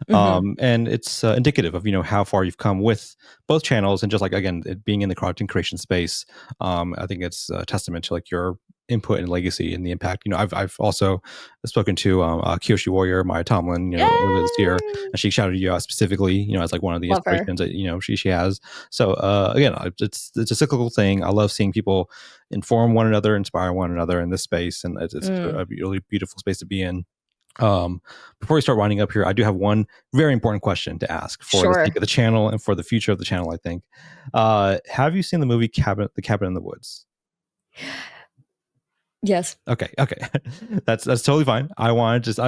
And it's indicative of, you know, how far you've come with both channels, and just like, again, it being in the content creation space. I think it's a testament to like your input and legacy and the impact. You know, I've also spoken to Kyoshi Warrior, Maya Tomlin, you know, earlier this year, and she shouted you out specifically, you know, as like one of the inspirations that, you know, she has. So again, it's a cyclical thing. I love seeing people inform one another, inspire one another in this space, and it's a really beautiful space to be in. Before we start winding up here, I do have one very important question to ask for the sake of the channel and for the future of the channel, I think. Have you seen the movie The Cabin in the Woods? Yes. Okay. That's totally fine. I just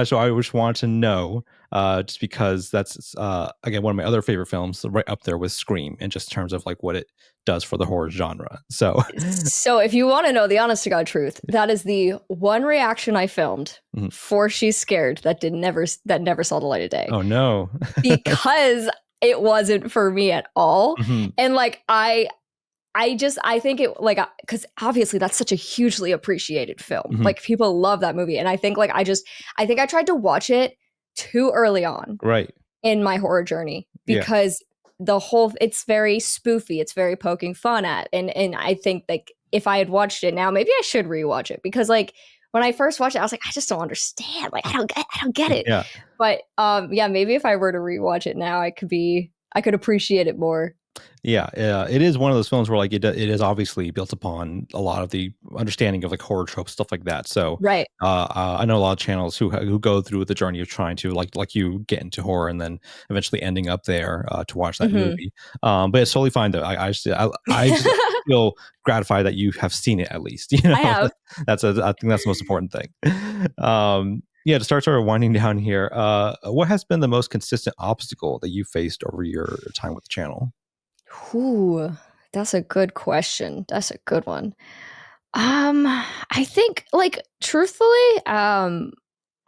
wanted to know, just because that's again one of my other favorite films, right up there with Scream, in just terms of like what it does for the horror genre. So if you want to know the honest to God truth, that is the one reaction I filmed for She's Scared that never saw the light of day. Oh no. Because it wasn't for me at all. And like I think it, like, because obviously that's such a hugely appreciated film. Like people love that movie. And I think like I think I tried to watch it too early on in my horror journey, because it's very spoofy, it's very poking fun at, and I think like if I had watched it now, maybe I should rewatch it, because like when I first watched it, I was like, I just don't understand, like I don't get it. But maybe if I were to rewatch it now, I could appreciate it more. It is one of those films where like it is obviously built upon a lot of the understanding of like horror tropes, stuff like that. So I know a lot of channels who go through the journey of trying to like you get into horror and then eventually ending up there to watch that movie. But it's totally fine though. I just feel gratified that you have seen it at least. You know, I have. I think that's the most important thing. To start sort of winding down here, what has been the most consistent obstacle that you faced over your time with the channel? Ooh, that's a good question. That's a good one. I think, like, truthfully, I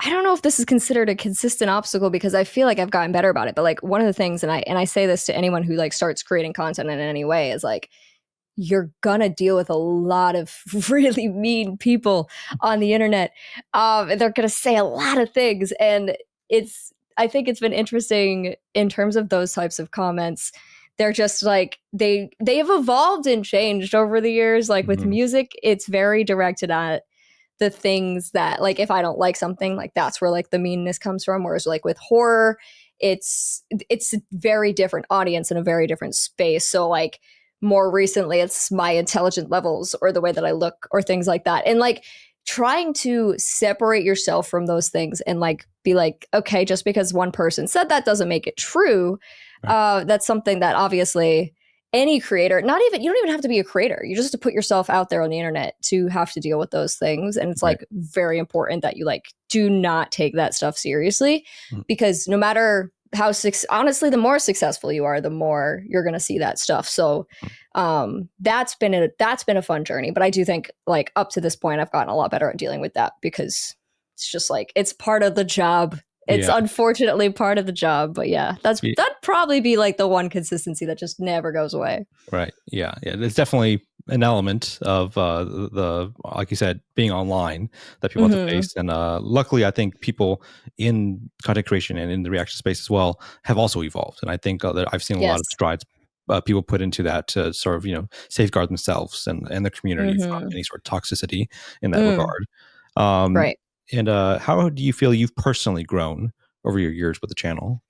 don't know if this is considered a consistent obstacle, because I feel like I've gotten better about it. But like one of the things, and I say this to anyone who like starts creating content in any way, is like, you're gonna deal with a lot of really mean people on the internet. They're gonna say a lot of things, and I think it's been interesting in terms of those types of comments. They're just like, they have evolved and changed over the years. Like with music, it's very directed at the things that, like, if I don't like something, like that's where like the meanness comes from. Whereas like with horror, it's a very different audience and a very different space. So like more recently, it's my intelligent levels or the way that I look or things like that. And like trying to separate yourself from those things and like be like, okay, just because one person said that doesn't make it true. That's something that obviously any creator, you don't even have to be a creator. You just have to put yourself out there on the internet to have to deal with those things. And it's like very important that you like do not take that stuff seriously, because no matter how honestly, the more successful you are, the more you're going to see that stuff. So that's been a fun journey. But I do think like up to this point, I've gotten a lot better at dealing with that, because it's just like, it's part of the job. It's unfortunately part of the job, but that'd probably be like the one consistency that just never goes away. Right. Yeah. It's definitely an element of the like you said, being online that people have to face. And luckily, I think people in content creation and in the reaction space as well have also evolved. And I think that I've seen a lot of strides people put into that to sort of, safeguard themselves and their community from any sort of toxicity in that regard. Right. And how do you feel you've personally grown over your years with the channel?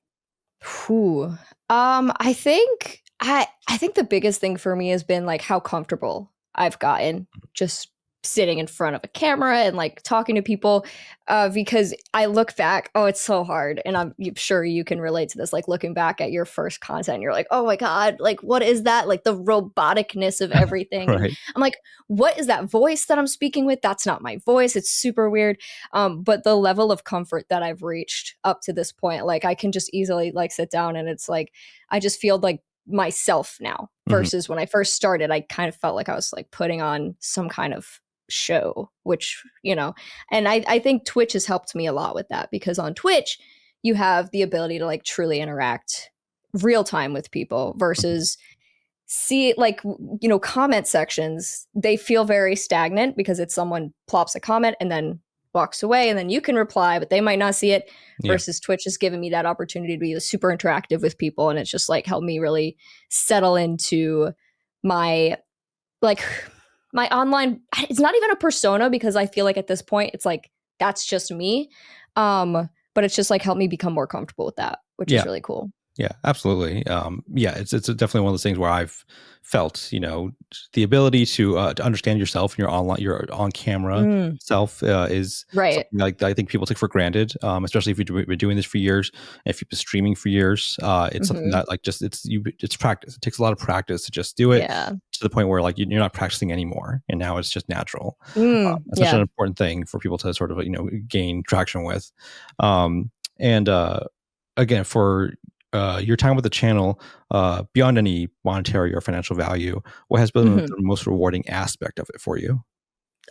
Whew. I think the biggest thing for me has been like how comfortable I've gotten just sitting in front of a camera and like talking to people, because I look back, oh, it's so hard, and sure you can relate to this, like looking back at your first content, you're like, oh my god, like what is that, like the roboticness of everything, and Right. I'm like, what is that voice that I'm speaking with? That's not my voice. It's super weird. But the level of comfort that I've reached up to this point, like I can just easily like sit down and it's like I just feel like myself now, Hmm. versus when I first started, I kind of felt like I was like putting on some kind of show, which, and I think Twitch has helped me a lot with that, because on Twitch, you have the ability to like truly interact real time with people versus see like comment sections, they feel very stagnant because it's someone plops a comment and then walks away and then you can reply but they might not see it, Yeah. versus Twitch has given me that opportunity to be super interactive with people, and it's just like helped me really settle into my like my online, it's not even a persona because I feel like at this point it's like that's just me, but it's just like helped me become more comfortable with that, which is Yeah. really cool. Yeah, absolutely. Yeah, it's definitely one of those things where I've felt, the ability to understand yourself and your on camera Mm, self is right. something like that I think people take for granted. Especially if been doing this for years, if you've been streaming for years, it's something Hmm. that like just it's practice. It takes a lot of practice to just do it Yeah. to the point where like you're not practicing anymore, and now it's just natural. That's such an Yeah. important thing for people to sort of gain traction with. And again, for your time with the channel, beyond any monetary or financial value, what has been Hmm. the most rewarding aspect of it for you?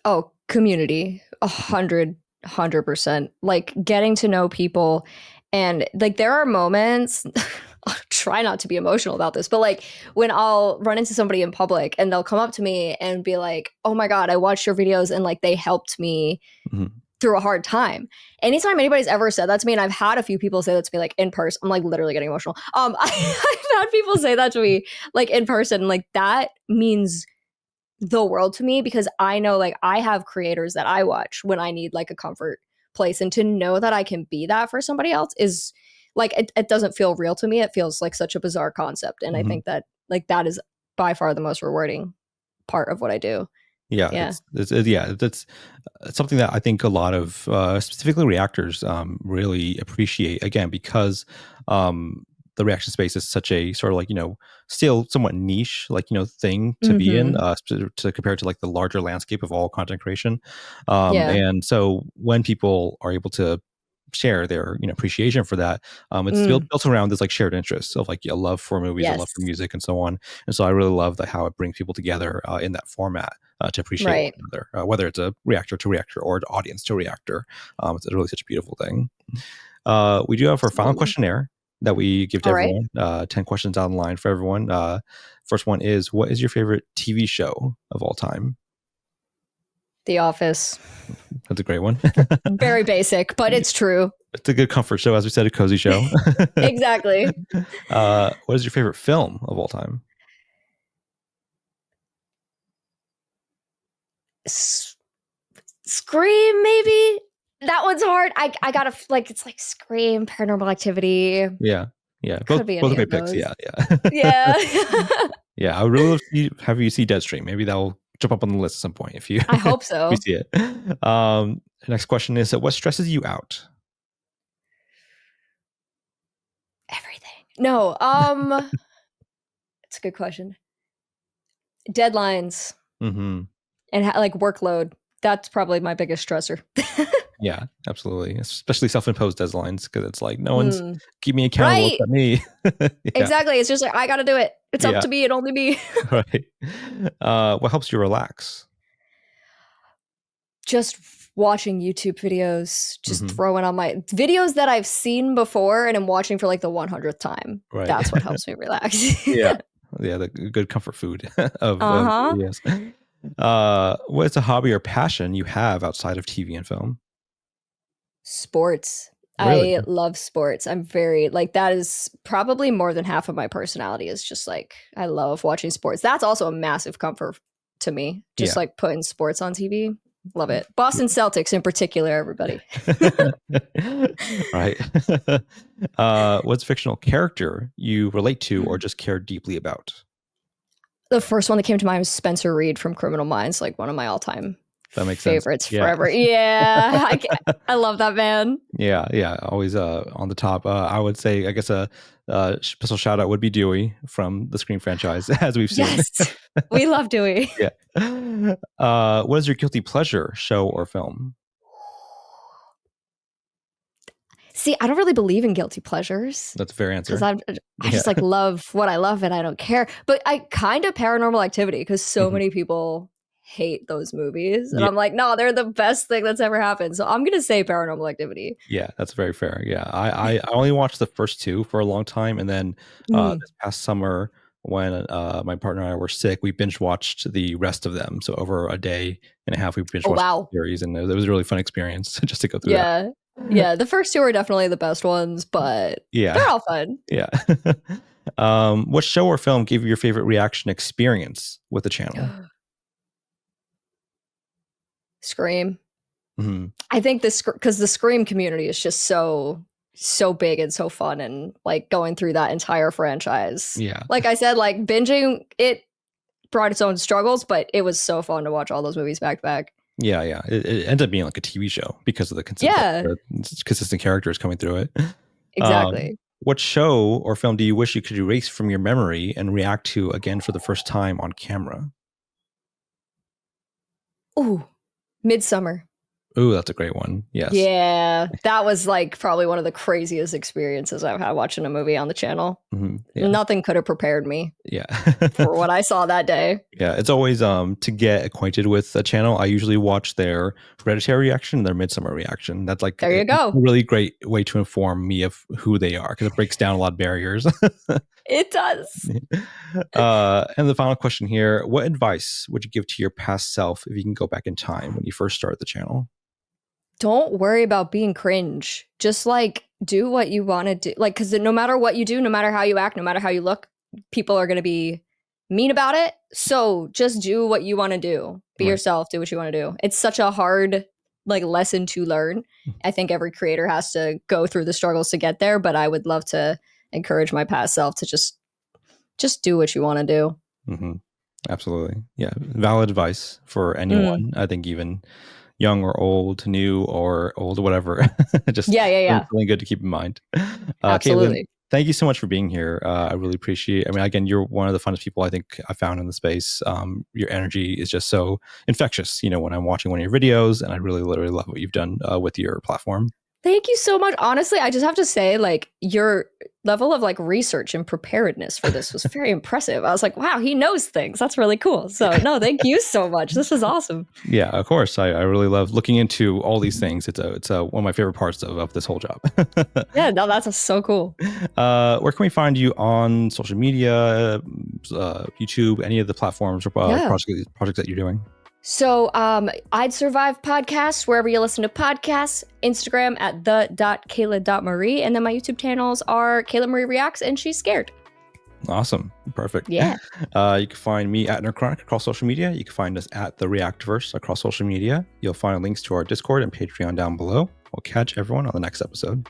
Oh, community, Mhm. 100%. Like getting to know people, and like there are moments. I'll try not to be emotional about this, but like when I'll run into somebody in public and they'll come up to me and be like, "Oh my god, I watched your videos and like they helped me Mhm. through a hard time." Anytime anybody's ever said that to me, and I've had a few people say that to me like in person, I'm like literally getting emotional. I've had people say that to me like in person, like that means the world to me, because I know like I have creators that I watch when I need like a comfort place, and to know that I can be that for somebody else is like it doesn't feel real to me. It feels like such a bizarre concept, and I Mhm. think that like that is by far the most rewarding part of what I do. Yeah, Yeah. yeah, that's something that I think a lot of specifically reactors really appreciate. Again, because um, the reaction space is such a sort of like still somewhat niche like thing to be in, Mhm. to compare to like the larger landscape of all content creation. Yeah. And so when people are able to share their appreciation for that, it's Mm. built around this like shared interests of like a love for movies, a love for Yes. music, and so on. And so I really love how it brings people together in that format to appreciate one Right. another, whether it's a reactor to reactor or an audience to reactor. It's really such a beautiful thing. We do have our final Absolutely. questionnaire that we give to All right. everyone. 10 questions down the line for everyone. First one is, what is your favorite TV show of all time? The Office. That's a great one. Very basic, but it's true. It's a good comfort show, as we said, a cozy show. Exactly. What is your favorite film of all time? Scream, maybe? That one's hard. I gotta like it's like Scream, Paranormal Activity. Yeah, yeah, Could be both any great of picks. those. Yeah, yeah, Yeah. yeah. I would really love to have you see Deadstream. Maybe that'll jump up on the list at some point if you I hope if you so. see it. Next question is, what stresses you out? Everything. No, it's a good question. Deadlines Hmm. and like workload. That's probably my biggest stressor. Yeah, absolutely. Especially self-imposed deadlines because it's like no one's Mm. keep me accountable Right. except me. Yeah, Exactly. It's just like I gotta do it. It's up yeah, to me and only me. right. What helps you relax? Just watching YouTube videos, just Hmm. throwing on my videos that I've seen before and I'm watching for like the 100th time. Right. That's what helps me relax. Yeah, yeah. The good comfort food of Uh-huh. videos. What is a hobby or passion you have outside of TV and film? Sports. Really? I love sports. I'm very like that is probably more than half of my personality is just like I love watching sports. That's also a massive comfort to me. Just Yeah. like putting sports on TV. Love it. Boston Celtics in particular, everybody. Right. What's a fictional character you relate to or just care deeply about? The first one that came to mind was Spencer Reed from Criminal Minds, like one of my all-time That makes favorites sense. forever. Yeah, I love that man. Yeah, always on the top. I would say, I guess a special shout out would be Dewey from the Scream franchise, as we've seen. Yes, we love Dewey. Yeah. What is your guilty pleasure show or film? See, I don't really believe in guilty pleasures. That's a fair answer. Because I just like love what I love and I don't care. But I kind of Paranormal Activity because so many people hate those movies. And I'm like, no, they're the best thing that's ever happened. So I'm going to say Paranormal Activity. Yeah, that's very fair. Yeah, I only watched the first two for a long time. And then this past summer when my partner and I were sick, we binge watched the rest of them. So over a day and a half, we binge watched the series. And it was a really fun experience just to go through that. Yeah, the first two are definitely the best ones, but they're all fun. Yeah. What show or film gave you your favorite reaction experience with the channel? Scream. I think because the Scream community is just so big and so fun, and like going through that entire franchise. Yeah. Like I said, like binging it brought its own struggles, but it was so fun to watch all those movies back to back. Yeah. It ended up being like a TV show because of the consistent characters coming through it. Exactly. What show or film do you wish you could erase from your memory and react to again for the first time on camera? Ooh, Midsummer. Ooh, that's a great one. Yes. Yeah, that was like probably one of the craziest experiences I've had watching a movie on the channel. Nothing could have prepared me for what I saw that day. Yeah, it's always to get acquainted with a channel, I usually watch their Hereditary reaction, their Midsummer reaction. That's like there you go. A really great way to inform me of who they are because it breaks down a lot of barriers. It does. And the final question here, what advice would you give to your past self if you can go back in time when you first started the channel? Don't worry about being cringe. Just like do what you want to do. Like, because no matter what you do, no matter how you act, no matter how you look, people are going to be mean about it. So just do what you want to do. Be yourself. Do what you want to do. It's such a hard like lesson to learn. I think every creator has to go through the struggles to get there. But I would love to encourage my past self to just do what you want to do. Absolutely. Yeah. Valid advice for anyone. I think even young or old, new or old, whatever. Just something good to keep in mind. Absolutely. Caitlin, thank you so much for being here. I really appreciate it. I mean, again, you're one of the funnest people I think I found in the space. Your energy is just so infectious, when I'm watching one of your videos, and I really literally love what you've done with your platform. Thank you so much. Honestly, I just have to say, like, your level of like research and preparedness for this was very impressive. I was like, wow, he knows things. That's really cool. So no, thank you so much. This was awesome. Yeah, of course. I really love looking into all these things. It's one of my favorite parts of this whole job. Yeah, no, that's so cool. Where can we find you on social media, YouTube, any of the platforms or projects that you're doing? So I'd Survive Podcast, wherever you listen to podcasts, Instagram at the.kayla.marie, and then my YouTube channels are Kayla Marie Reacts and She's Scared. Awesome. Perfect. Yeah. You can find me at Nerdchronic across social media. You can find us at the Reactorverse across social media. You'll find links to our Discord and Patreon down below. We'll catch everyone on the next episode.